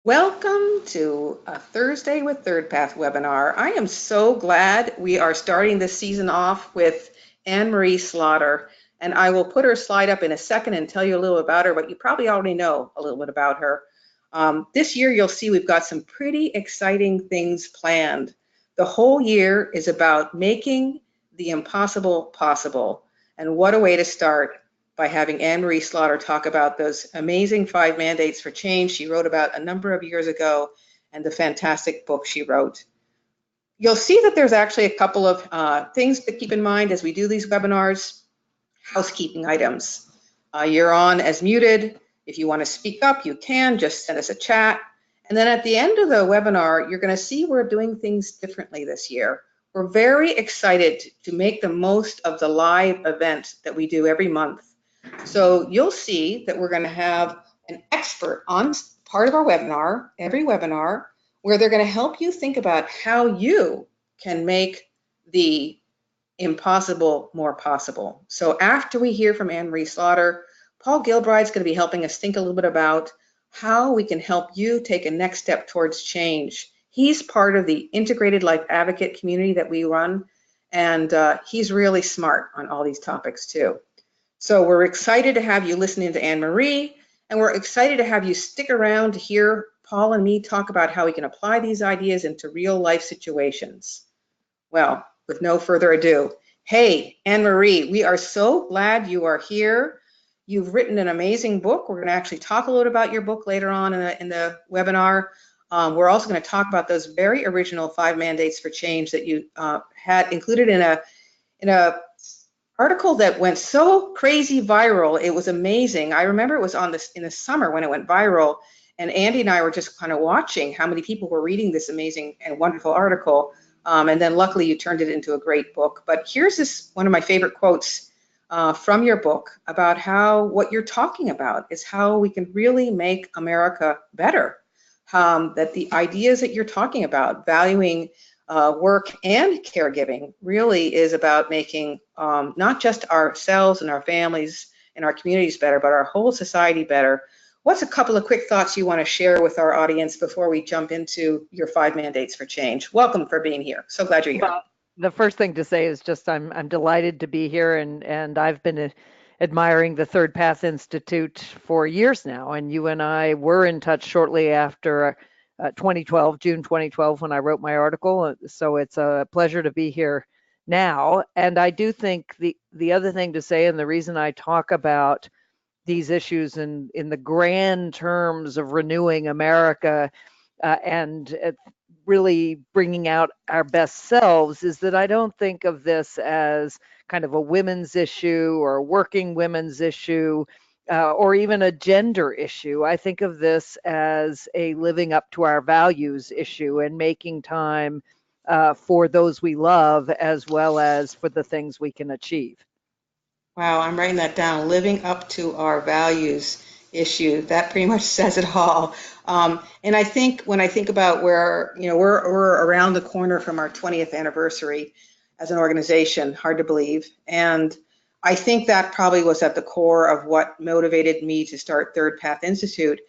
Welcome to a Thursday with Third Path webinar. I am so glad we are starting this season off with Anne Marie Slaughter, and I will put her slide up in a second and tell you a little about her, but you probably already know a little bit about her. This year, you'll see we've got some pretty exciting things planned. The whole year is about making the impossible possible, and what a way to start by having Anne Marie Slaughter talk about those amazing 5 mandates for change she wrote about a number of years ago and the fantastic book she wrote. You'll see that there's actually a couple of things to keep in mind as we do these webinars. Housekeeping items. You're on as muted. If you want to speak up, you can. Just send us a chat. And then at the end of the webinar, you're going to see we're doing things differently this year. We're very excited to make the most of the live event that we do every month. So you'll see that we're going to have an expert on part of our webinar, every webinar, where they're going to help you think about how you can make the impossible more possible. So after we hear from Anne Marie Slaughter, Paul Gilbride's going to be helping us think a little bit about how we can help you take a next step towards change. He's part of the Integrated Life Advocate community that we run, and he's really smart on all these topics too. So we're excited to have you listening to Anne Marie, and we're excited to have you stick around to hear Paul and me talk about how we can apply these ideas into real life situations. Well, with no further ado, hey, Anne Marie, we are so glad you are here. You've written an amazing book. We're going to actually talk a little about your book later on in the webinar. We're also going to talk about those very original 5 mandates for change that you had included in a article that went so crazy viral. It was amazing. I remember it was in the summer when it went viral, and Andy and I were just kind of watching how many people were reading this amazing and wonderful article. And then luckily you turned it into a great book. But here's one of my favorite quotes from your book about how what you're talking about is how we can really make America better. That the ideas that you're talking about, valuing work and caregiving, really is about making not just ourselves and our families and our communities better, but our whole society better. What's a couple of quick thoughts you want to share with our audience before we jump into your 5 mandates for change? Welcome for being here. So glad you're here. Well, the first thing to say is just I'm delighted to be here, and I've been admiring the Third Path Institute for years now. And you and I were in touch shortly after 2012, June 2012, when I wrote my article. So it's a pleasure to be here now. And I do think the other thing to say, and the reason I talk about these issues in the grand terms of renewing America and really bringing out our best selves, is that I don't think of this as kind of a women's issue or a working women's issue. Or even a gender issue. I think of this as a living up to our values issue and making time for those we love as well as for the things we can achieve. Wow, I'm writing that down. Living up to our values issue. That pretty much says it all. And I think when I think about where, we're around the corner from our 20th anniversary as an organization, hard to believe. And I think that probably was at the core of what motivated me to start Third Path Institute.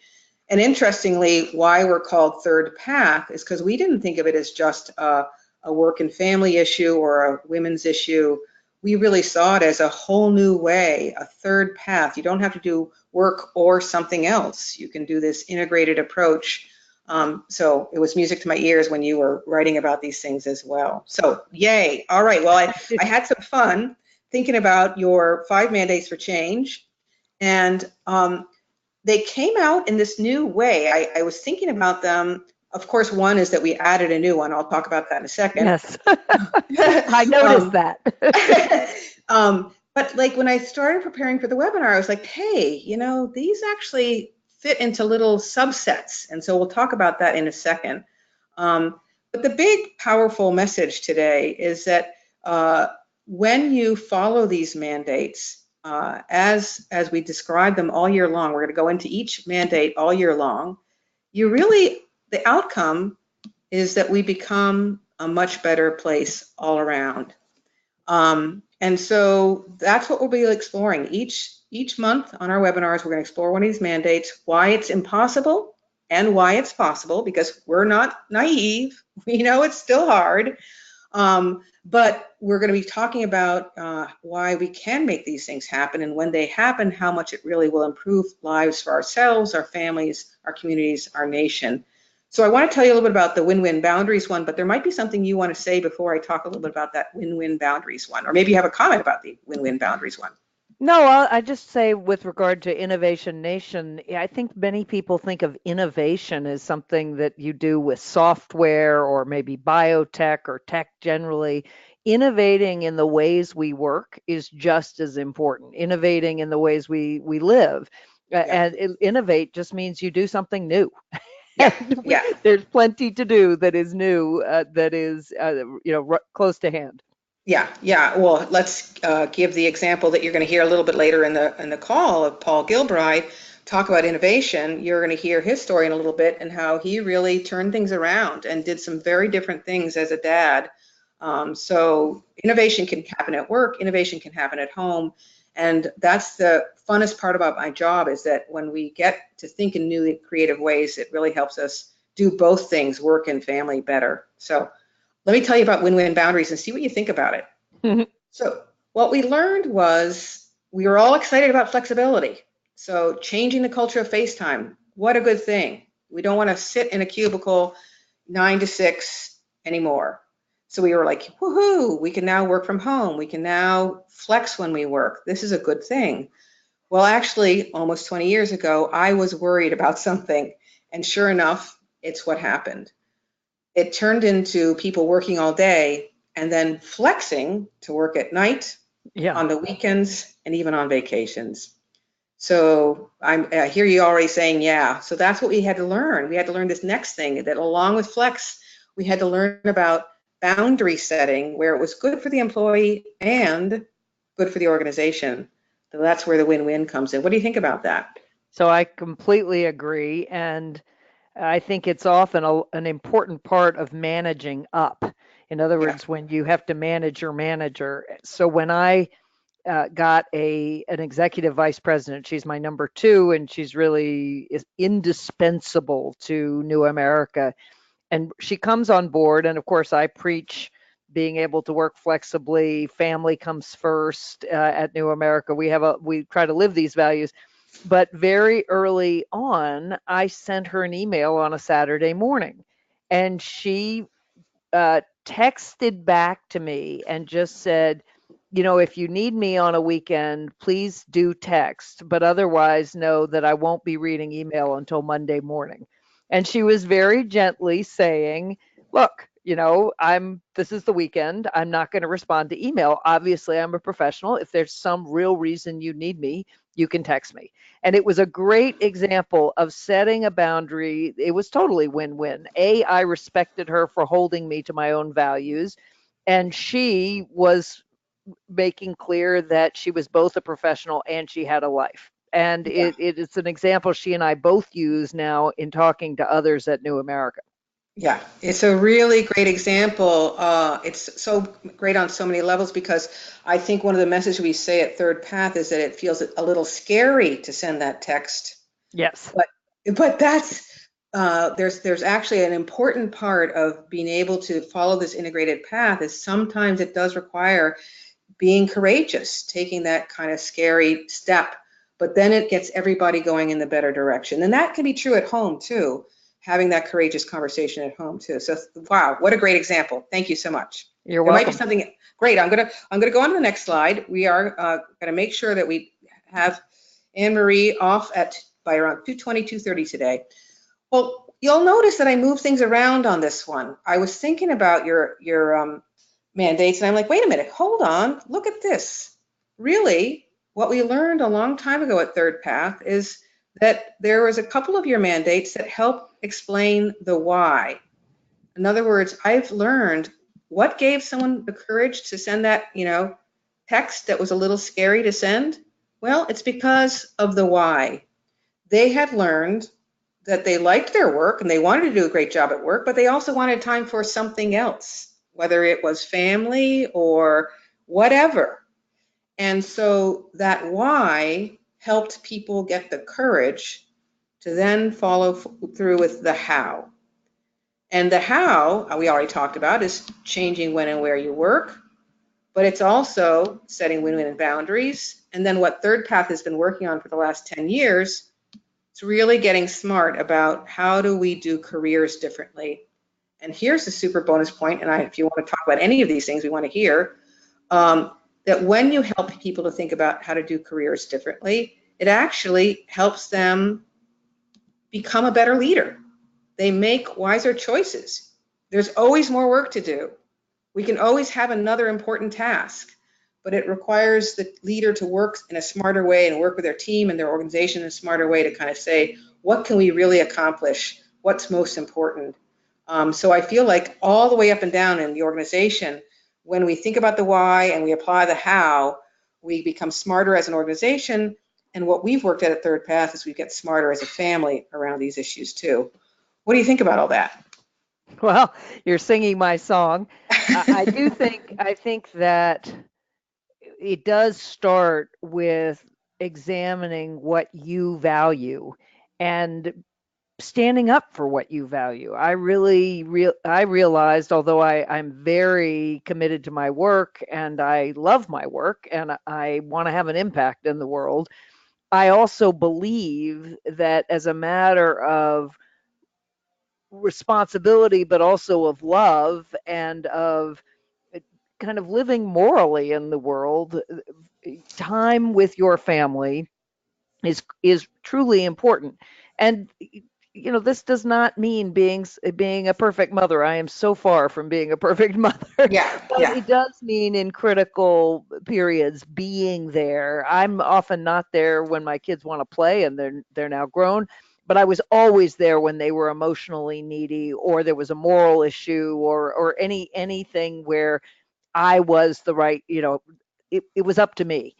And interestingly, why we're called Third Path is because we didn't think of it as just a work and family issue or a women's issue. We really saw it as a whole new way, a third path. You don't have to do work or something else. You can do this integrated approach. So it was music to my ears when you were writing about these things as well. So yay. All right. Well, I had some fun thinking about your 5 mandates for change. And they came out in this new way. I was thinking about them. Of course, one is that we added a new one. I'll talk about that in a second. Yes, I noticed um, that. but like when I started preparing for the webinar, I was like, hey, these actually fit into little subsets. And so we'll talk about that in a second. But the big, powerful message today is that when you follow these mandates, as we describe them all year long, we're going to go into each mandate all year long. The outcome is that we become a much better place all around. And so that's what we'll be exploring each month on our webinars. We're going to explore one of these mandates, why it's impossible, and why it's possible, because we're not naive. We know it's still hard. But we're going to be talking about why we can make these things happen, and when they happen, how much it really will improve lives for ourselves, our families, our communities, our nation. So I want to tell you a little bit about the win-win boundaries one, but there might be something you want to say before I talk a little bit about that win-win boundaries one, or maybe you have a comment about the win-win boundaries one. No, I just say with regard to Innovation Nation, yeah, I think many people think of innovation as something that you do with software or maybe biotech or tech generally. Innovating in the ways we work is just as important. Innovating in the ways we live. Yeah, Innovate just means you do something new. yeah, And yeah. there's plenty to do that is new, that is, close to hand. Yeah, yeah. Well, let's give the example that you're going to hear a little bit later in the call of Paul Gilbride talk about innovation. You're going to hear his story in a little bit and how he really turned things around and did some very different things as a dad. So innovation can happen at work, innovation can happen at home, and that's the funnest part about my job, is that when we get to think in new creative ways, it really helps us do both things, work and family, better. So let me tell you about win-win boundaries and see what you think about it. So what we learned was we were all excited about flexibility. So changing the culture of FaceTime, what a good thing. We don't want to sit in a cubicle 9 to 6 anymore. So we were like, woohoo, we can now work from home. We can now flex when we work. This is a good thing. Well, actually, almost 20 years ago, I was worried about something. And sure enough, it's what happened. It turned into people working all day and then flexing to work at night, Yeah. on the weekends, and even on vacations. So I hear you already saying, yeah. So that's what we had to learn. We had to learn this next thing, that along with flex, we had to learn about boundary setting where it was good for the employee and good for the organization. So that's where the win-win comes in. What do you think about that? So I completely agree. And I think it's often an important part of managing up. In other Yeah. words, when you have to manage your manager. So when I got an executive vice president, she's my number two, and she's really is indispensable to New America. And she comes on board, and of course, I preach being able to work flexibly. Family comes first at New America. We try to live these values. But very early on, I sent her an email on a Saturday morning, and she texted back to me and just said, if you need me on a weekend, please do text, but otherwise know that I won't be reading email until Monday morning. And she was very gently saying, look, this is the weekend. I'm not going to respond to email. Obviously, I'm a professional. If there's some real reason you need me, you can text me. And it was a great example of setting a boundary. It was totally win-win. I respected her for holding me to my own values, and she was making clear that she was both a professional and she had a life. And Yeah. it's an example she and I both use now in talking to others at New America. Yeah, it's a really great example. It's so great on so many levels, because I think one of the messages we say at Third Path is that it feels a little scary to send that text. Yes. But that's there's actually an important part of being able to follow this integrated path, is sometimes it does require being courageous, taking that kind of scary step, but then it gets everybody going in the better direction. And that can be true at home too, having that courageous conversation at home too. So wow, what a great example. Thank you so much. You're There might be welcome. something great. I'm gonna go on to the next slide. We are gonna make sure that we have Anne Marie off at by around 2:20, 2:30 today. Well, you'll notice that I move things around on this one. I was thinking about your mandates, and I'm like, wait a minute, hold on, look at this. Really, what we learned a long time ago at Third Path is that there was a couple of your mandates that help explain the why. In other words, I've learned what gave someone the courage to send that, text that was a little scary to send. Well, it's because of the why. They had learned that they liked their work and they wanted to do a great job at work, but they also wanted time for something else, whether it was family or whatever. And so that why helped people get the courage to then follow through with the how. And the how, we already talked about, is changing when and where you work, but it's also setting win-win boundaries. And then what Third Path has been working on for the last 10 years, it's really getting smart about how do we do careers differently. And here's the super bonus point, and if you want to talk about any of these things we want to hear, that when you help people to think about how to do careers differently, it actually helps them become a better leader. They make wiser choices. There's always more work to do. We can always have another important task, but it requires the leader to work in a smarter way and work with their team and their organization in a smarter way to kind of say, what can we really accomplish? What's most important? So I feel like all the way up and down in the organization, when we think about the why and we apply the how, we become smarter as an organization. And what we've worked at Third Path is we get smarter as a family around these issues too. What do you think about all that? Well, you're singing my song. I think that it does start with examining what you value and standing up for what you value. I realized, although I'm very committed to my work and I love my work and I want to have an impact in the world, I also believe that as a matter of responsibility, but also of love and of kind of living morally in the world, time with your family is truly important. And this does not mean being a perfect mother. I am so far from being a perfect mother. Yeah, But yeah. it does mean in critical periods being there. I'm often not there when my kids want to play and they're now grown, but I was always there when they were emotionally needy or there was a moral issue or anything where I was the right, it was up to me.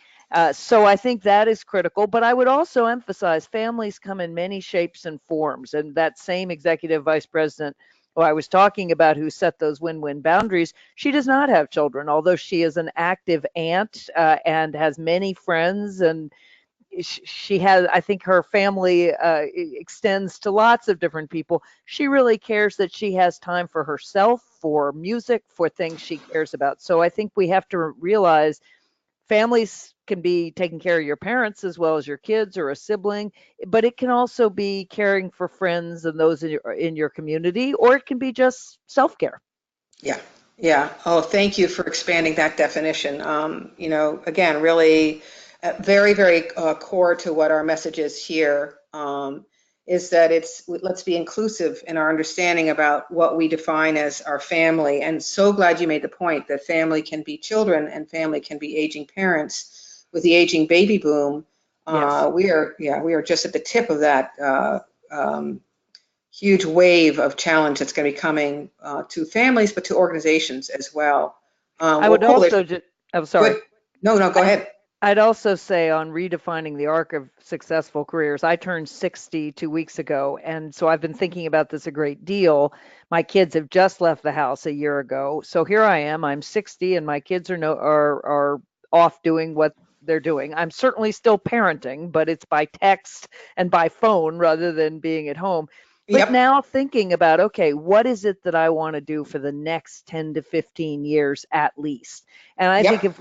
So I think that is critical, but I would also emphasize families come in many shapes and forms. And that same executive vice president who I was talking about, who set those win-win boundaries, she does not have children, although she is an active aunt and has many friends. And she has, I think her family extends to lots of different people. She really cares that she has time for herself, for music, for things she cares about. So I think we have to realize families can be taking care of your parents as well as your kids or a sibling, but it can also be caring for friends and those in your community, or it can be just self-care. Yeah, yeah. Oh, thank you for expanding that definition. Again, really very, very core to what our message is here, is that let's be inclusive in our understanding about what we define as our family. And so glad you made the point that family can be children and family can be aging parents. With the aging baby boom, Yes. we are just at the tip of that huge wave of challenge that's going to be coming to families, but to organizations as well. I Well, would cool. also just, I'm Good. sorry. No, no, go I, ahead. I'd also say on redefining the arc of successful careers, I turned 60 2 weeks ago, and so I've been thinking about this a great deal. My kids have just left the house a year ago, so here I am. I'm 60, and my kids are no are off doing what they're doing. I'm certainly still parenting, but it's by text and by phone rather than being at home. But Yep. now thinking about, okay, what is it that I want to do for the next 10 to 15 years at least? And I think Yep. if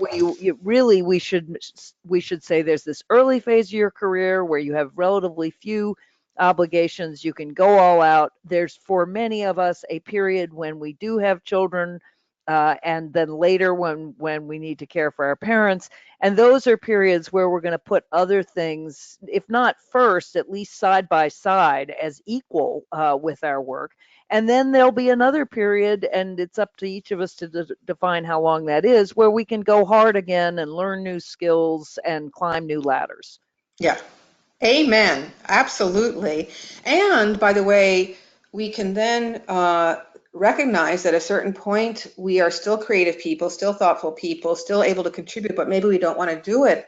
we should say there's this early phase of your career where you have relatively few obligations, you can go all out. There's for many of us a period when we do have children, and then later when we need to care for our parents. And those are periods where we're going to put other things, if not first, at least side by side as equal with our work. And then there'll be another period, and it's up to each of us to define how long that is, where we can go hard again and learn new skills and climb new ladders. Yeah. Amen. Absolutely. And by the way, we can then recognize that at a certain point, we are still creative people, still thoughtful people, still able to contribute, but maybe we don't want to do it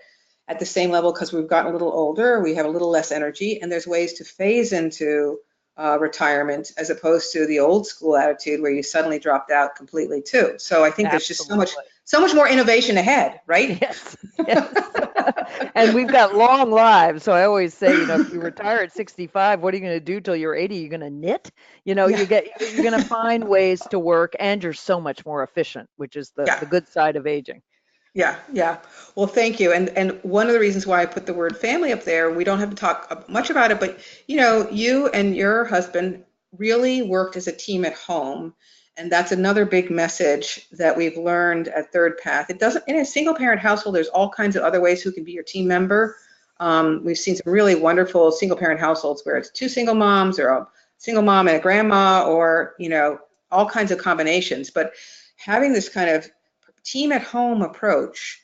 at the same level because we've gotten a little older, we have a little less energy, and there's ways to phase into retirement as opposed to the old school attitude where you suddenly dropped out completely too. So I think there's just Absolutely. so much more innovation ahead, right? Yes. Yes. And we've got long lives. So I always say, if you retire at 65, what are you going to do till you're 80? You're going to knit? Yeah, You're going to find ways to work, and you're so much more efficient, which is yeah. the good side of aging. Yeah, yeah. Well, thank you. And one of the reasons why I put the word family up there, we don't have to talk much about it, but you and your husband really worked as a team at home. And that's another big message that we've learned at Third Path. It doesn't, in a single parent household, there's all kinds of other ways who can be your team member. We've seen some really wonderful single parent households where it's two single moms or a single mom and a grandma or, all kinds of combinations. But having this kind of team at home approach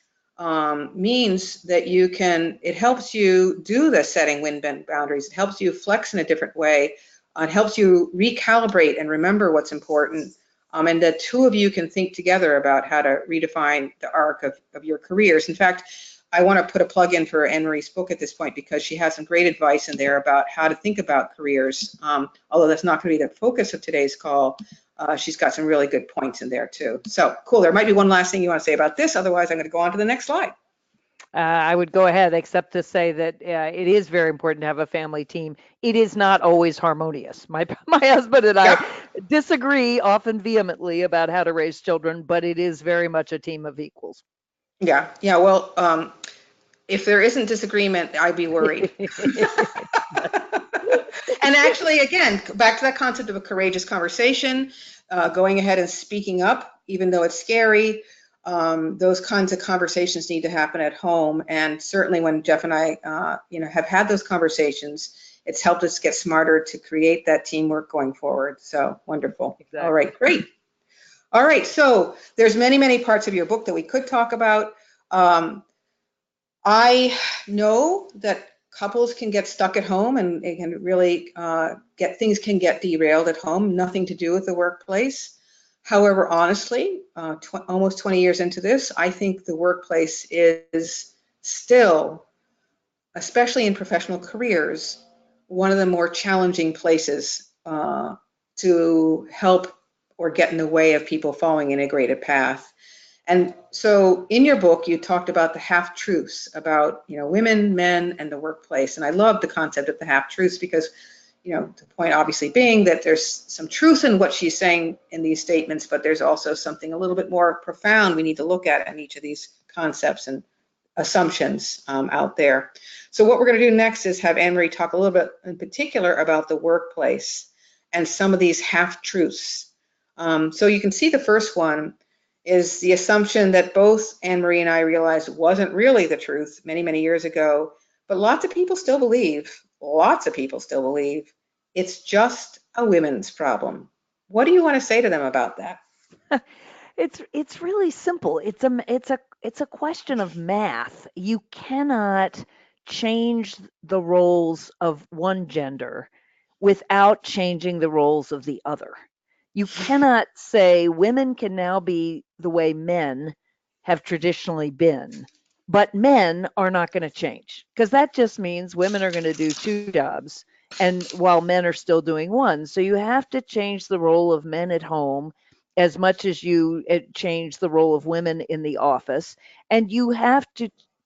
means that it helps you do the setting win-win boundaries. It helps you flex in a different way. It helps you recalibrate and remember what's important. And the two of you can think together about how to redefine the arc of your careers. In fact, I want to put a plug in for Anne Marie's book at this point because she has some great advice in there about how to think about careers. Although that's not going to be the focus of today's call, she's got some really good points in there too. So cool. There might be one last thing you want to say about this. Otherwise, I'm going to go on to the next slide. I would go ahead, except to say that it is very important to have a family team. It is not always harmonious. My husband and I Yeah, disagree often vehemently about how to raise children, but it is very much a team of equals. yeah, yeah. Well, if there isn't disagreement, I'd be worried. And actually, again, back to that concept of a courageous conversation, going ahead and speaking up, even though it's scary. Those kinds of conversations need to happen at home. And certainly when Jeff and I, have had those conversations, it's helped us get smarter to create that teamwork going forward. So wonderful. All Exactly. right, great. All right, so there's many, many parts of your book that we could talk about. I know that couples can get stuck at home and it can really things can get derailed at home, nothing to do with the workplace. However, honestly, almost 20 years into this, I think the workplace is still, especially in professional careers, one of the more challenging places to help or get in the way of people following an integrated path. And so in your book, you talked about the half truths about, women, men, and the workplace. And I love the concept of the half truths because, the point obviously being that there's some truth in what she's saying in these statements, but there's also something a little bit more profound we need to look at in each of these concepts and assumptions out there. So what we're going to do next is have Anne Marie talk a little bit in particular about the workplace and some of these half truths. So you can see the first one is the assumption that both Anne Marie and I realized wasn't really the truth many, many years ago, but lots of people still believe, it's just a women's problem. What do you want to say to them about that? It's really simple. It's a question of math. You cannot change the roles of one gender without changing the roles of the other. You cannot say women can now be the way men have traditionally been, but men are not going to change because that just means women are going to do two jobs and while men are still doing one. So you have to change the role of men at home as much as you change the role of women in the office, and you have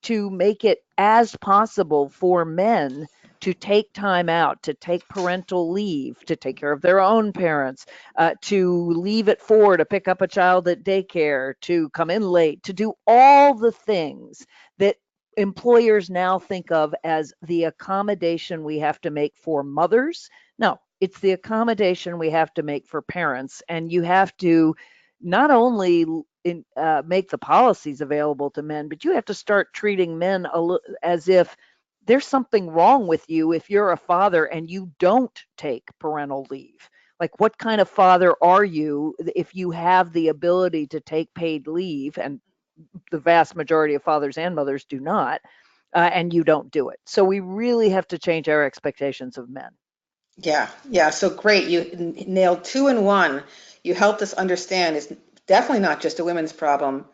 to make it as possible for men to take time out, to take parental leave, to take care of their own parents, to leave at 4 to pick up a child at daycare, to come in late, to do all the things that employers now think of as the accommodation we have to make for mothers. No, it's the accommodation we have to make for parents. And you have to not only make the policies available to men, but you have to start treating men as if there's something wrong with you if you're a father and you don't take parental leave. Like, what kind of father are you if you have the ability to take paid leave? And the vast majority of fathers and mothers do not, and you don't do it. So we really have to change our expectations of men. Yeah, yeah. So great. You nailed two in one. You helped us understand it's definitely not just a women's problem.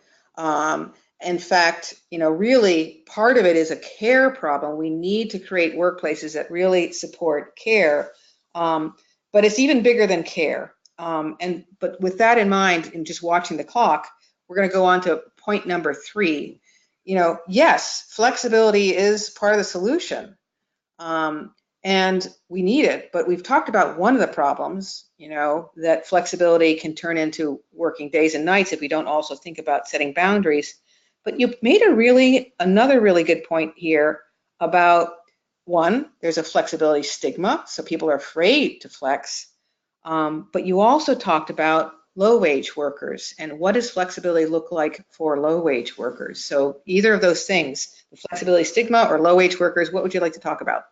In fact, really part of it is a care problem. We need to create workplaces that really support care. But it's even bigger than care. But with that in mind, and just watching the clock, we're going to go on to point number 3. yes, flexibility is part of the solution. And we need it, but we've talked about one of the problems, that flexibility can turn into working days and nights if we don't also think about setting boundaries. But you made another really good point here about one, there's a flexibility stigma, so people are afraid to flex. But you also talked about low-wage workers and what does flexibility look like for low-wage workers? So either of those things, the flexibility stigma or low-wage workers, what would you like to talk about?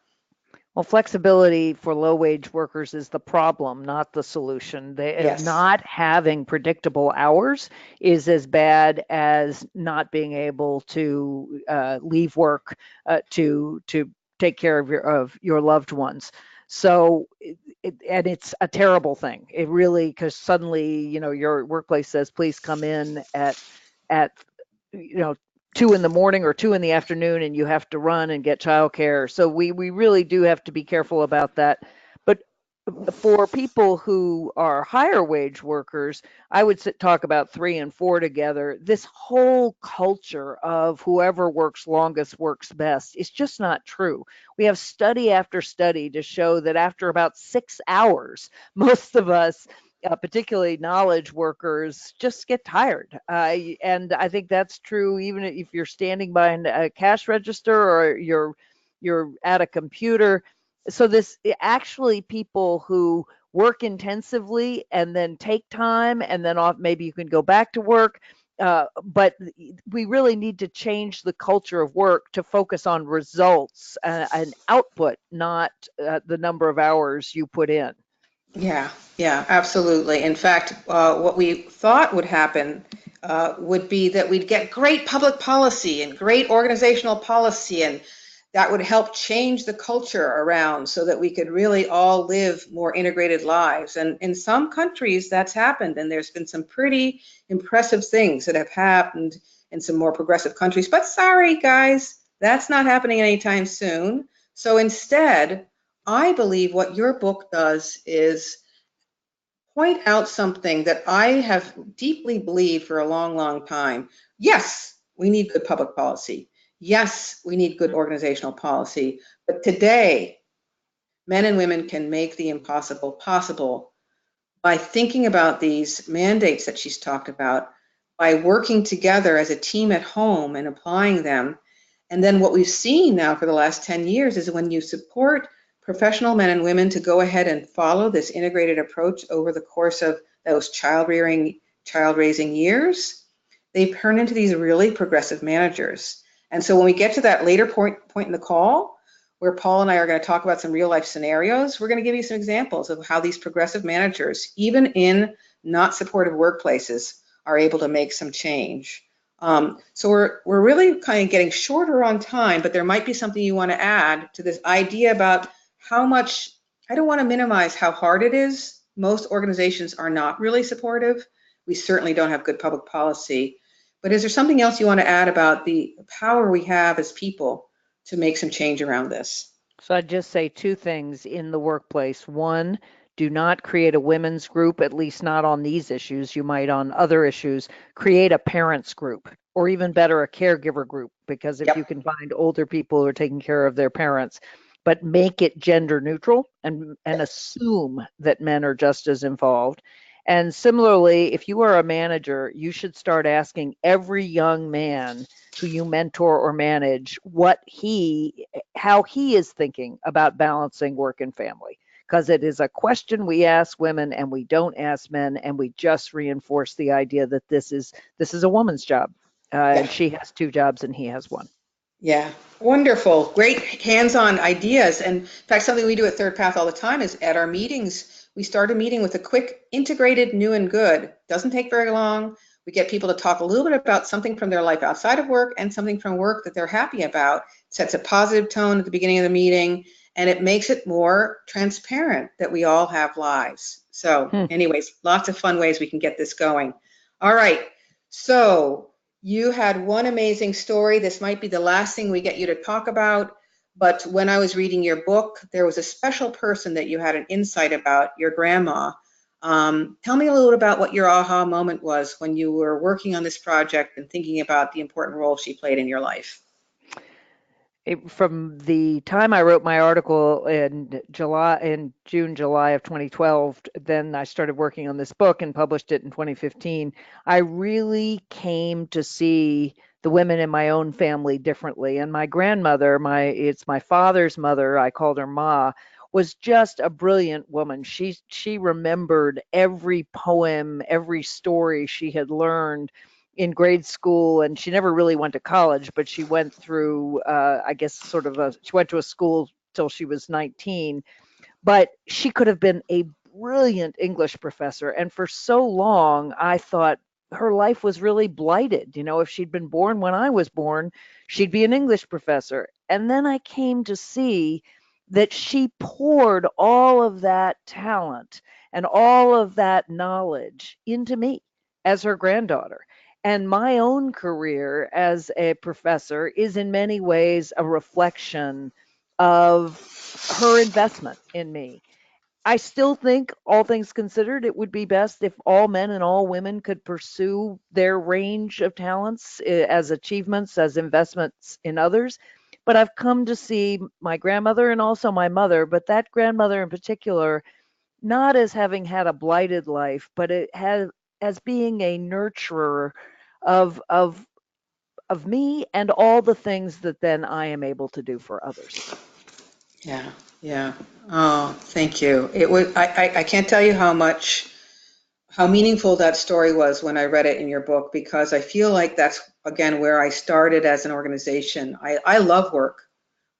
Well, flexibility for low-wage workers is the problem, not the solution. Yes. Not having predictable hours is as bad as not being able to leave work to take care of your loved ones. So, and it's a terrible thing. It really, because suddenly, your workplace says, please come in at you know 2 in the morning or 2 in the afternoon, and you have to run and get childcare. So we really do have to be careful about that. But for people who are higher wage workers, I would talk about 3 and 4 together. This whole culture of whoever works longest works best is just not true. We have study after study to show that after about 6 hours, most of us, particularly knowledge workers, just get tired. And I think that's true even if you're standing behind a cash register or you're at a computer. So this actually people who work intensively and then take time and then off, maybe you can go back to work. But we really need to change the culture of work to focus on results and output, not the number of hours you put in. Yeah, yeah, absolutely. In fact, what we thought would happen would be that we'd get great public policy and great organizational policy, and that would help change the culture around so that we could really all live more integrated lives. And in some countries, that's happened, and there's been some pretty impressive things that have happened in some more progressive countries. But sorry, guys, that's not happening anytime soon. So instead, I believe what your book does is point out something that I have deeply believed for a long, long time. Yes, we need good public policy. Yes, we need good organizational policy. But today, men and women can make the impossible possible by thinking about these mandates that she's talked about, by working together as a team at home and applying them. And then what we've seen now for the last 10 years is when you support professional men and women to go ahead and follow this integrated approach over the course of those child raising years, they turn into these really progressive managers. And so when we get to that later point in the call, where Paul and I are going to talk about some real life scenarios, we're going to give you some examples of how these progressive managers, even in not supportive workplaces, are able to make some change. So we're really kind of getting shorter on time, but there might be something you want to add to this idea about how much, I don't want to minimize how hard it is. Most organizations are not really supportive. We certainly don't have good public policy. But is there something else you want to add about the power we have as people to make some change around this? So I'd just say two things in the workplace. One, do not create a women's group, at least not on these issues. You might on other issues. Create a parents group, or even better, a caregiver group, because if you Yep. can find older people who are taking care of their parents, but make it gender neutral and assume that men are just as involved. And similarly, if you are a manager, you should start asking every young man who you mentor or manage how he is thinking about balancing work and family, because it is a question we ask women and we don't ask men, and we just reinforce the idea that this is a woman's job, Yeah. and she has two jobs and he has one. Yeah, wonderful. Great hands-on ideas. And in fact, something we do at Third Path all the time is at our meetings, we start a meeting with a quick integrated new and good. Doesn't take very long. We get people to talk a little bit about something from their life outside of work and something from work that they're happy about. It sets a positive tone at the beginning of the meeting, and it makes it more transparent that we all have lives. So Hmm. anyways, lots of fun ways we can get this going. All right. So you had one amazing story. This might be the last thing we get you to talk about, but when I was reading your book, there was a special person that you had an insight about, your grandma. Tell me a little about what your aha moment was when you were working on this project and thinking about the important role she played in your life. From the time I wrote my article in June, July of 2012, then I started working on this book and published it in 2015. I really came to see the women in my own family differently. And my grandmother, it's my father's mother, I called her Ma, was just a brilliant woman. She remembered every poem, every story she had learned in grade school, and she never really went to college, but she went through, I guess, she went to a school till she was 19. But she could have been a brilliant English professor. And for so long, I thought her life was really blighted. You know, if she'd been born when I was born, she'd be an English professor. And then I came to see that she poured all of that talent and all of that knowledge into me as her granddaughter. And my own career as a professor is in many ways a reflection of her investment in me. I still think, all things considered, it would be best if all men and all women could pursue their range of talents as achievements, as investments in others. But I've come to see my grandmother and also my mother, but that grandmother in particular, not as having had a blighted life, but it has as being a nurturer of of of me and all the things that then I am able to do for others. Yeah, yeah. Oh, thank you. It was, I can't tell you how meaningful that story was when I read it in your book, because I feel like that's, again, where I started as an organization. I love work.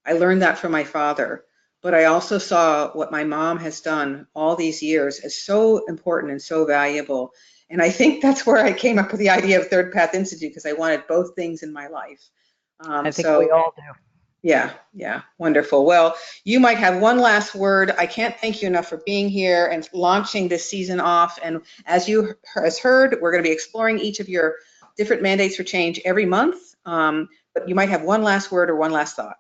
I learned that from my father, but I also saw what my mom has done all these years as so important and so valuable. And I think that's where I came up with the idea of Third Path Institute, because I wanted both things in my life. I think we So all do. yeah, yeah, wonderful. Well, you might have one last word. I can't thank you enough for being here and launching this season off. And as you has heard, we're going to be exploring each of your different mandates for change every month. But you might have one last word or one last thought.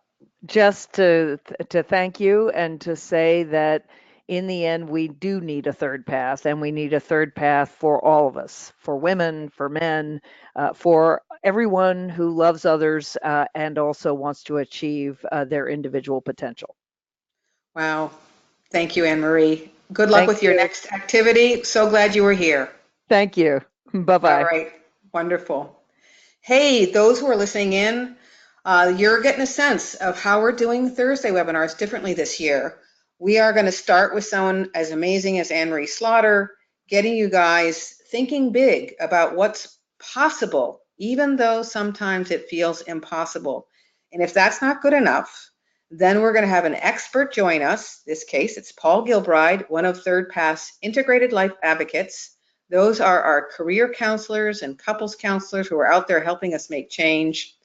Just to thank you and to say that in the end we do need a third path, and we need a third path for all of us, for women, for men, for everyone who loves others and also wants to achieve their individual potential. Wow. Thank you, Anne Marie. Good luck Thank with your you. next activity. So glad you were here. Thank you. Bye All bye. right. Wonderful. Hey, those who are listening in, you're getting a sense of how we're doing Thursday webinars differently this year. We are going to start with someone as amazing as Anne Marie Slaughter, getting you guys thinking big about what's possible, even though sometimes it feels impossible. And if that's not good enough, then we're going to have an expert join us. This case, it's Paul Gilbride, one of Third Path's integrated life advocates. Those are our career counselors and couples counselors who are out there helping us make change.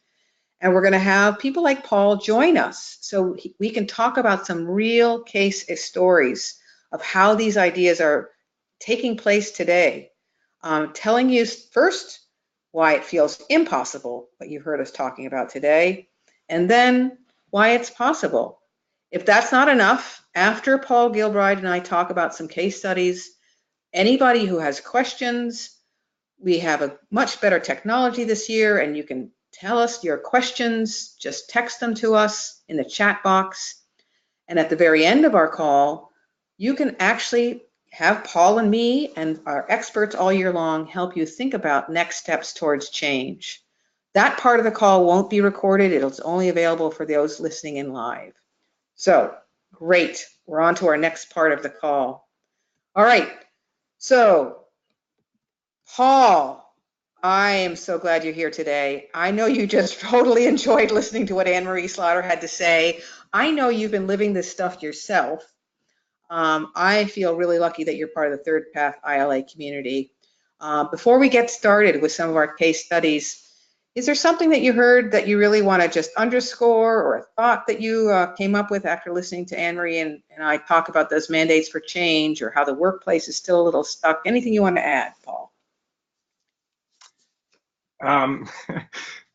And we're going to have people like Paul join us so we can talk about some real case stories of how these ideas are taking place today. Telling you first why it feels impossible, what you heard us talking about today, and then why it's possible. If that's not enough, after Paul Gilbride and I talk about some case studies, anybody who has questions, we have a much better technology this year, and you can tell us your questions. Just text them to us in the chat box. And at the very end of our call, you can actually have Paul and me and our experts all year long help you think about next steps towards change. That part of the call won't be recorded. It's only available for those listening in live. So, great. We're on to our next part of the call. All right. So, Paul, I am so glad you're here today. I know you just totally enjoyed listening to what Anne Marie Slaughter had to say. I know you've been living this stuff yourself. I feel really lucky that you're part of the Third Path ILA community. Before we get started with some of our case studies, is there something that you heard that you really want to just underscore, or a thought that you came up with after listening to Anne Marie and I talk about those mandates for change, or how the workplace is still a little stuck? Anything you want to add, Paul? Um,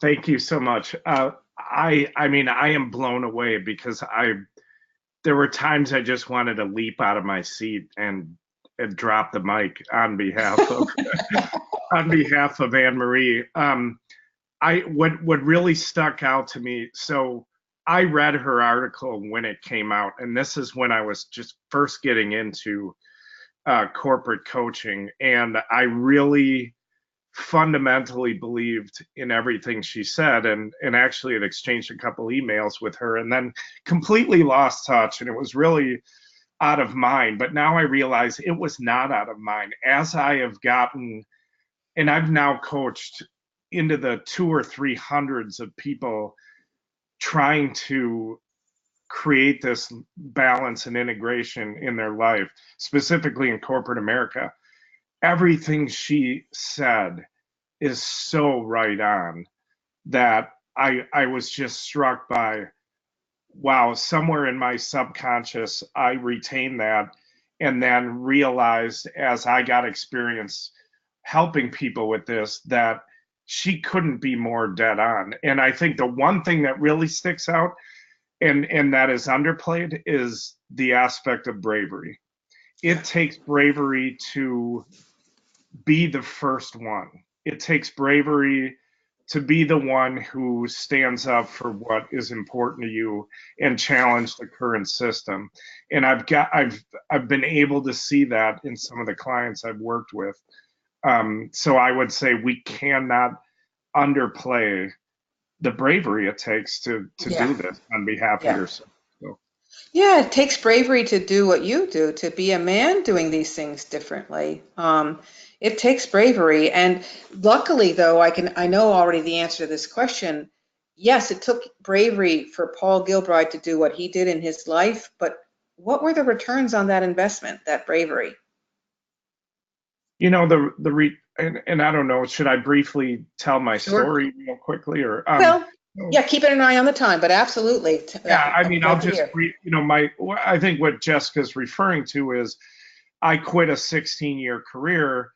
Thank you so much. I mean, I am blown away because there were times I just wanted to leap out of my seat and and drop the mic on behalf of on behalf of Anne Marie. What really stuck out to me. So I read her article when it came out, and this is when I was just first getting into corporate coaching, and I really fundamentally believed in everything she said, and actually had exchanged a couple emails with her, and then completely lost touch, and it was really out of mind. But now I realize it was not out of mind. As I have gotten, and I've now coached into the 200 or 300 of people trying to create this balance and integration in their life, specifically in corporate America. Everything she said is so right on that I was just struck by, wow, somewhere in my subconscious, I retained that and then realized as I got experience helping people with this that she couldn't be more dead on. And I think the one thing that really sticks out and that is underplayed is the aspect of bravery. It takes bravery to be the first one. It takes bravery to be the one who stands up for what is important to you and challenge the current system. And I've been able to see that in some of the clients I've worked with. So I would say we cannot underplay the bravery it takes to do this on behalf of yourself. So. Yeah, it takes bravery to do what you do, to be a man doing these things differently. It takes bravery. And luckily, though, I know already the answer to this question. Yes, it took bravery for Paul Gilbride to do what he did in his life, but what were the returns on that investment, that bravery? You know, and I don't know, should I briefly tell my story real quickly or Well, yeah, keeping an eye on the time, but absolutely. Yeah, I mean, I'll just I think what Jessica's referring to is I quit a 16-year career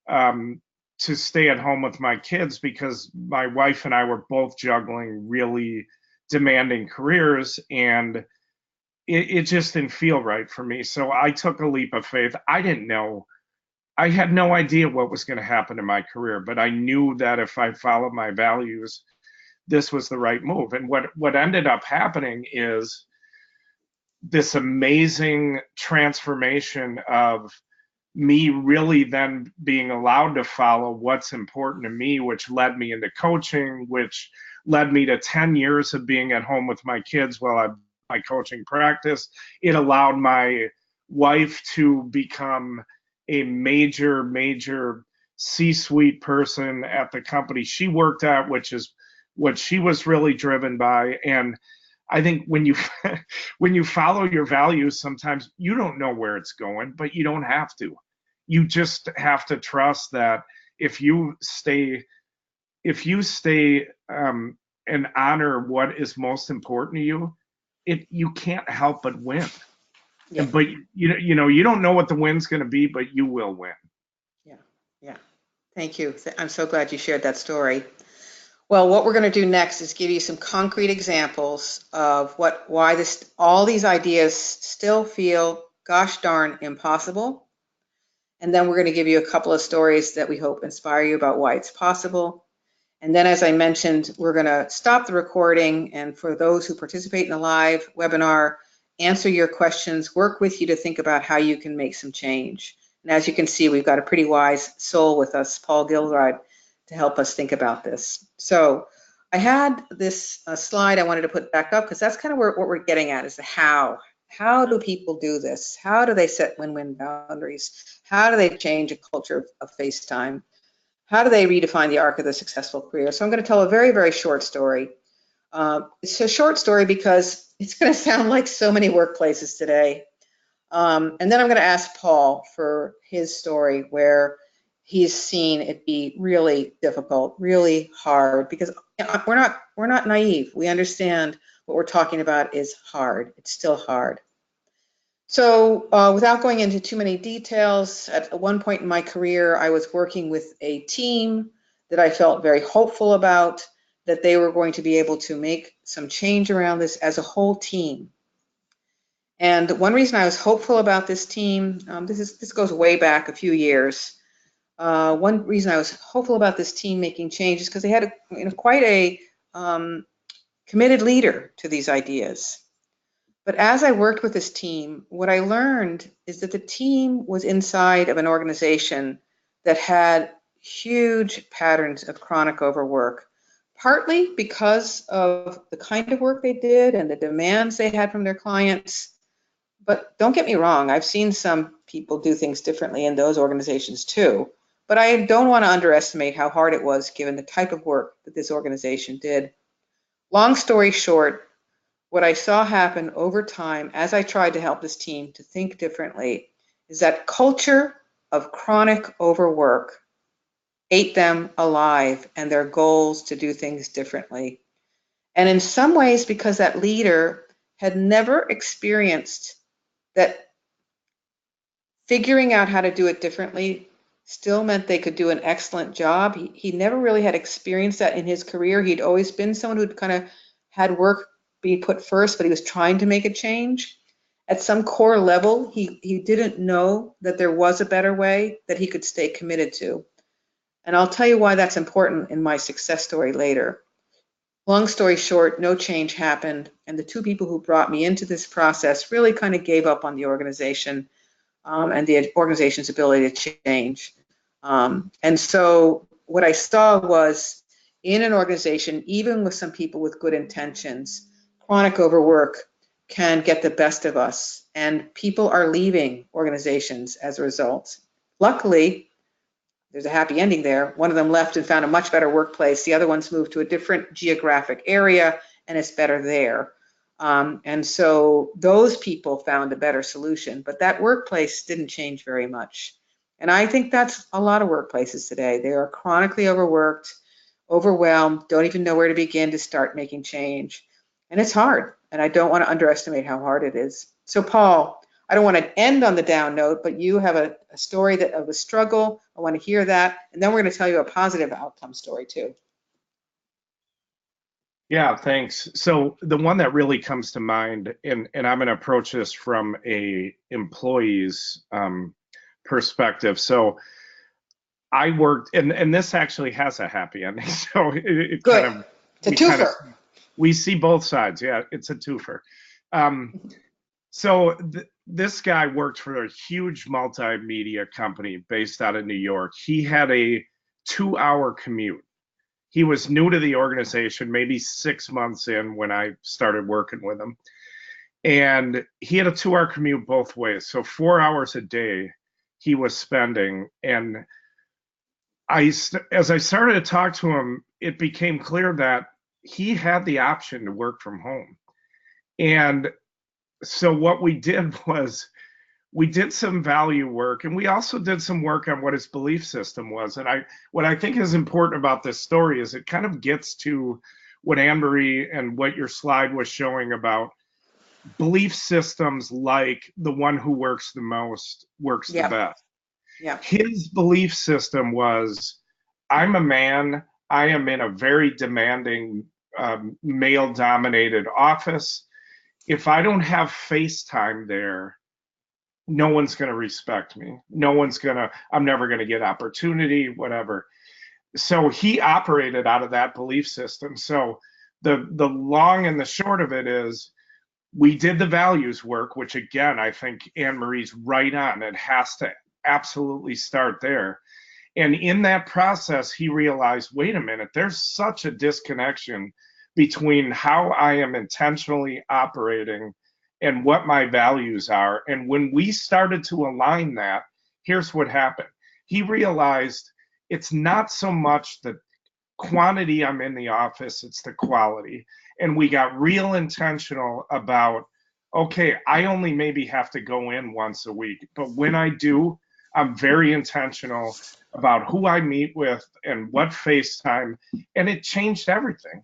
to stay at home with my kids because my wife and I were both juggling really demanding careers, and it just didn't feel right for me. So I took a leap of faith. I had no idea what was going to happen in my career, but I knew that if I followed my values, this was the right move. And what ended up happening is this amazing transformation of me really then being allowed to follow what's important to me, which led me into coaching, which led me to 10 years of being at home with my kids while I my coaching practice. It allowed my wife to become a major C-suite person at the company she worked at, which is what she was really driven by. And I think when you when you follow your values, sometimes you don't know where it's going, but you don't have to. You just have to trust that if you stay and honor what is most important to you, you can't help but win. Yeah. But you don't know what the win's going to be, but you will win. Yeah. Thank you. I'm so glad you shared that story. Well, what we're going to do next is give you some concrete examples of why all these ideas still feel gosh darn impossible. And then we're going to give you a couple of stories that we hope inspire you about why it's possible. And then, as I mentioned, we're going to stop the recording. And for those who participate in the live webinar, answer your questions, work with you to think about how you can make some change. And as you can see, we've got a pretty wise soul with us, Paul Gilbride, to help us think about this. So I had this slide I wanted to put back up because that's kind of what we're getting at is the how. How do people do this? How do they set win-win boundaries? How do they change a culture of FaceTime? How do they redefine the arc of the successful career? So I'm going to tell a very short story. It's a short story because it's going to sound like so many workplaces today. And then I'm going to ask Paul for his story where he's seen it be really difficult, really hard, because we're not naive. We understand what we're talking about is hard. It's still hard. So without going into too many details, at one point in my career, I was working with a team that I felt very hopeful about, that they were going to be able to make some change around this as a whole team. And one reason I was hopeful about this team, this goes way back a few years. One reason I was hopeful about this team making changes because they had quite a committed leader to these ideas. But as I worked with this team, what I learned is that the team was inside of an organization that had huge patterns of chronic overwork, partly because of the kind of work they did and the demands they had from their clients. But don't get me wrong, I've seen some people do things differently in those organizations too. But I don't want to underestimate how hard it was given the type of work that this organization did. Long story short, what I saw happen over time as I tried to help this team to think differently is that culture of chronic overwork ate them alive and their goals to do things differently. And in some ways, because that leader had never experienced that figuring out how to do it differently still meant they could do an excellent job. He never really had experienced that in his career. He'd always been someone who'd kind of had work be put first, but he was trying to make a change. At some core level, he didn't know that there was a better way that he could stay committed to. And I'll tell you why that's important in my success story later. Long story short, no change happened, and the two people who brought me into this process really kind of gave up on the organization and the organization's ability to change. And so what I saw was in an organization, even with some people with good intentions, chronic overwork can get the best of us, and people are leaving organizations as a result. Luckily, there's a happy ending there. One of them left and found a much better workplace. The other one's moved to a different geographic area, and it's better there. And so those people found a better solution, but that workplace didn't change very much. And I think that's a lot of workplaces today. They are chronically overworked, overwhelmed, don't even know where to begin to start making change. And it's hard, and I don't want to underestimate how hard it is. So Paul, I don't want to end on the down note, but you have a story of a struggle. I want to hear that. And then we're going to tell you a positive outcome story too. Yeah, thanks. So the one that really comes to mind, and I'm going to approach this from a employee's perspective. So I worked, and this actually has a happy ending. So it Good. kind of, it's a twofer. We see both sides. Yeah, it's a twofer. So this guy worked for a huge multimedia company based out of New York. He had a 2-hour commute. He was new to the organization, maybe 6 months in when I started working with him. And he had a 2-hour commute both ways. So 4 hours a day he was spending. And as I started to talk to him, it became clear that he had the option to work from home. And so what we did was we did some value work, and we also did some work on what his belief system was. And what I think is important about this story is it kind of gets to what Anne Marie and what your slide was showing about belief systems, like the one who works the most works the best. Yeah. His belief system was, I'm a man, I am in a very demanding male-dominated office. If I don't have FaceTime there, no one's going to respect me. I'm never going to get opportunity, whatever. So he operated out of that belief system. So the long and the short of it is we did the values work, which again, I think Anne Marie's right on. It has to absolutely start there. And in that process, he realized, wait a minute, there's such a disconnection between how I am intentionally operating and what my values are. And when we started to align that, here's what happened. He realized it's not so much the quantity I'm in the office, it's the quality. And we got real intentional about, okay, I only maybe have to go in once a week, but when I do, I'm very intentional about who I meet with and what FaceTime, and it changed everything.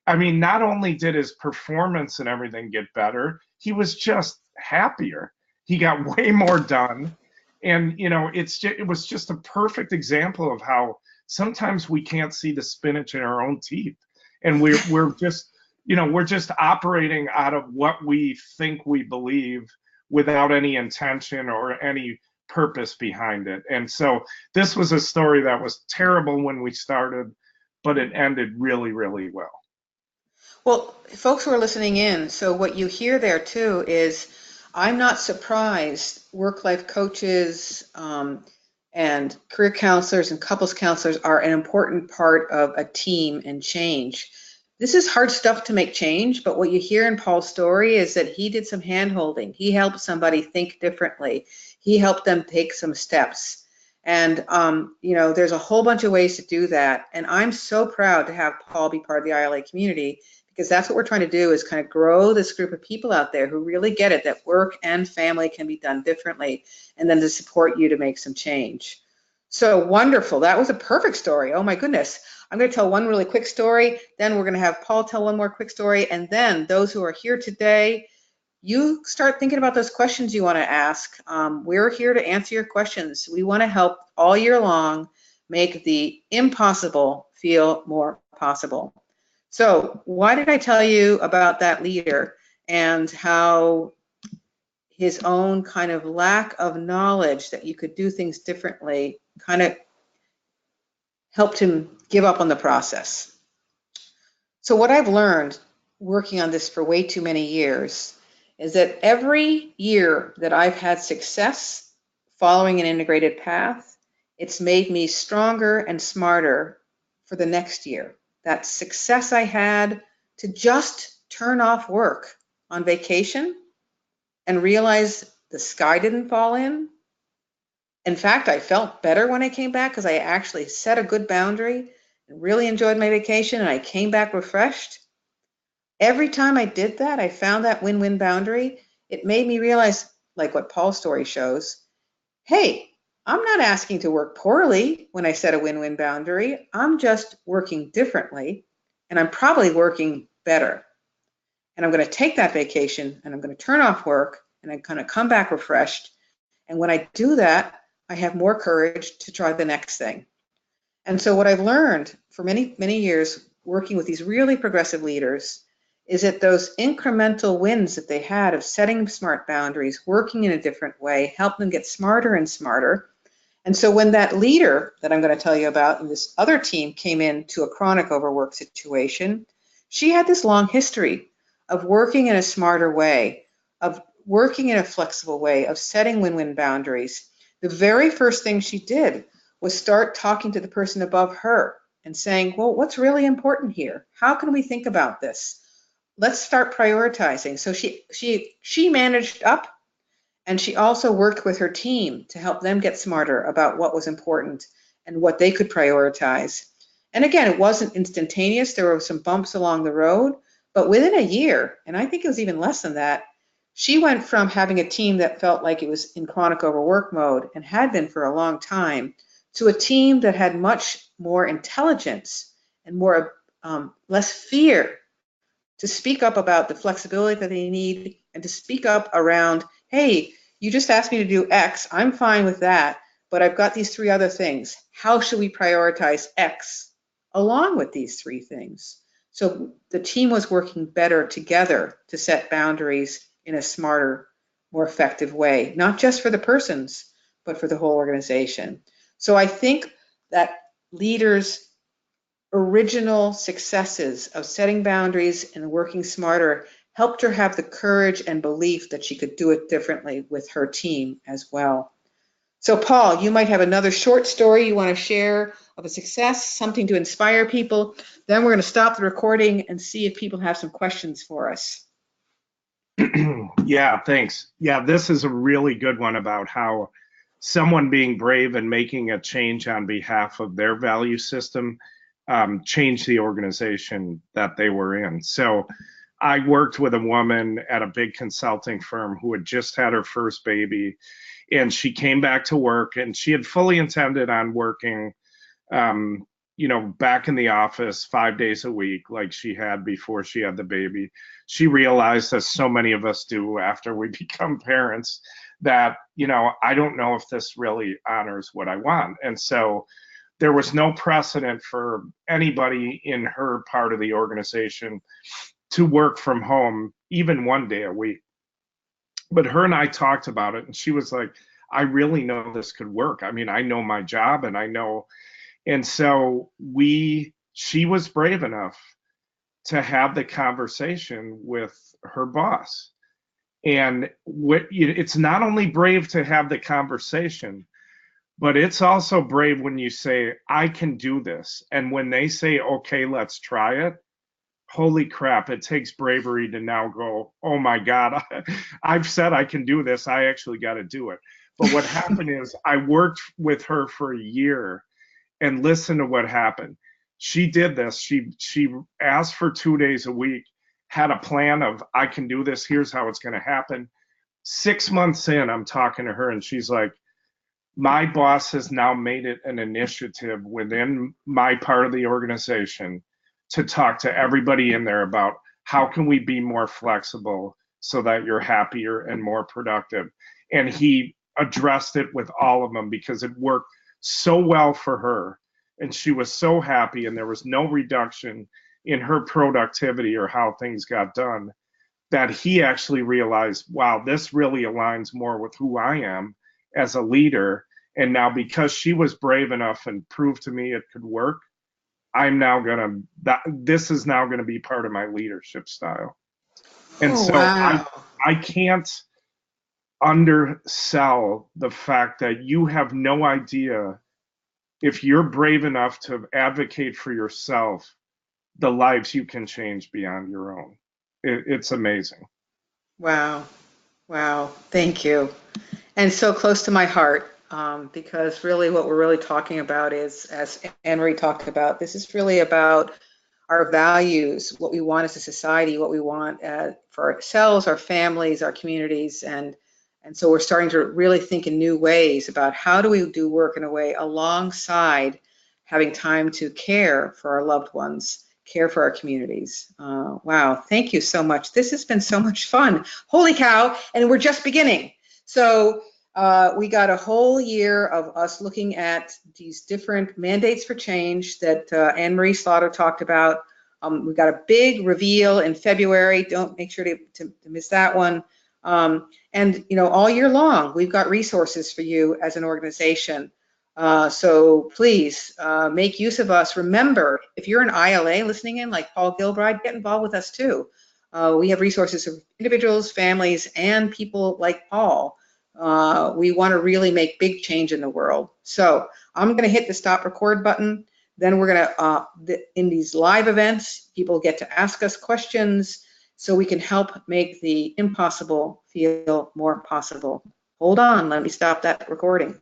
I mean, not only did his performance and everything get better, he was just happier. He got way more done. And, it was just a perfect example of how sometimes we can't see the spinach in our own teeth. And we're just, we're just operating out of what we think we believe without any intention or any purpose behind it. And so this was a story that was terrible when we started, but it ended really, really well. Well, folks who are listening in, so what you hear there too is I'm not surprised work-life coaches and career counselors and couples counselors are an important part of a team and change. This is hard stuff to make change, but what you hear in Paul's story is that he did some hand-holding. He helped somebody think differently. He helped them take some steps. And, there's a whole bunch of ways to do that. And I'm so proud to have Paul be part of the ILA community, because that's what we're trying to do, is kind of grow this group of people out there who really get it, that work and family can be done differently, and then to support you to make some change. So wonderful. That was a perfect story. Oh my goodness. I'm going to tell one really quick story. Then we're going to have Paul tell one more quick story. And then those who are here today, you start thinking about those questions you want to ask. We're here to answer your questions. We want to help all year long make the impossible feel more possible. So why did I tell you about that leader and how his own kind of lack of knowledge that you could do things differently kind of helped him give up on the process? So what I've learned working on this for way too many years is that every year that I've had success following an integrated path, it's made me stronger and smarter for the next year. That success I had to just turn off work on vacation and realize the sky didn't fall in. In fact, I felt better when I came back because I actually set a good boundary and really enjoyed my vacation, and I came back refreshed. Every time I did that, I found that win-win boundary. It made me realize, like what Paul's story shows, hey, I'm not asking to work poorly when I set a win-win boundary. I'm just working differently, and I'm probably working better. And I'm going to take that vacation, and I'm going to turn off work, and I'm going to come back refreshed. And when I do that, I have more courage to try the next thing. And so what I've learned for many, many years working with these really progressive leaders is that those incremental wins that they had of setting smart boundaries, working in a different way, help them get smarter and smarter. And so when that leader that I'm going to tell you about in this other team came into a chronic overwork situation, she had this long history of working in a smarter way, of working in a flexible way, of setting win-win boundaries. The very first thing she did was start talking to the person above her and saying, well, what's really important here? How can we think about this? Let's start prioritizing. So she managed up, and she also worked with her team to help them get smarter about what was important and what they could prioritize. And again, it wasn't instantaneous. There were some bumps along the road, but within a year, and I think it was even less than that, she went from having a team that felt like it was in chronic overwork mode and had been for a long time to a team that had much more intelligence and more less fear to speak up about the flexibility that they need and to speak up around, hey, you just asked me to do X, I'm fine with that, but I've got these three other things. How should we prioritize X along with these three things? So the team was working better together to set boundaries in a smarter, more effective way, not just for the persons, but for the whole organization. So I think that leaders' original successes of setting boundaries and working smarter helped her have the courage and belief that she could do it differently with her team as well. So Paul, you might have another short story you want to share of a success, something to inspire people. Then we're going to stop the recording and see if people have some questions for us. Yeah, thanks. Yeah, this is a really good one about how someone being brave and making a change on behalf of their value system changed the organization that they were in. So I worked with a woman at a big consulting firm who had just had her first baby, and she came back to work, and she had fully intended on working back in the office 5 days a week like she had before she had the baby. She realized, as so many of us do after we become parents, that, I don't know if this really honors what I want. And so there was no precedent for anybody in her part of the organization to work from home even 1 day a week. But her and I talked about it, and she was like, I really know this could work. I mean, I know my job, and I know. And so she was brave enough to have the conversation with her boss. And it's not only brave to have the conversation, but it's also brave when you say, I can do this. And when they say, okay, let's try it, holy crap, it takes bravery to now go, oh my God, I've said I can do this. I actually got to do it. But what happened is I worked with her for a year, and listen to what happened. She did this. She asked for 2 days a week, had a plan of, I can do this. Here's how it's going to happen. 6 months in, I'm talking to her, and she's like, my boss has now made it an initiative within my part of the organization to talk to everybody in there about how can we be more flexible so that you're happier and more productive. And he addressed it with all of them because it worked so well for her, and she was so happy, and there was no reduction in her productivity or how things got done, that he actually realized, wow, this really aligns more with who I am as a leader. And now, because she was brave enough and proved to me it could work, this is now going to be part of my leadership style. And Oh, so wow. I can't undersell the fact that you have no idea, if you're brave enough to advocate for yourself, the lives you can change beyond your own. It's amazing. Wow. Wow. Thank you. And so close to my heart, because really what we're really talking about is, as Anne Marie talked about, this is really about our values, what we want as a society, what we want for ourselves, our families, our communities. And so we're starting to really think in new ways about how do we do work in a way alongside having time to care for our loved ones, care for our communities. Wow, thank you so much. This has been so much fun. Holy cow, and we're just beginning. So we got a whole year of us looking at these different mandates for change that Anne Marie Slaughter talked about. We've got a big reveal in February. Don't make sure to miss that one. And all year long, we've got resources for you as an organization. So please make use of us. Remember, if you're an ILA listening in, like Paul Gilbride, get involved with us too. We have resources for individuals, families, and people like Paul. We want to really make big change in the world. So I'm going to hit the stop record button. Then we're going to, in these live events, people get to ask us questions so we can help make the impossible feel more possible. Hold on, let me stop that recording.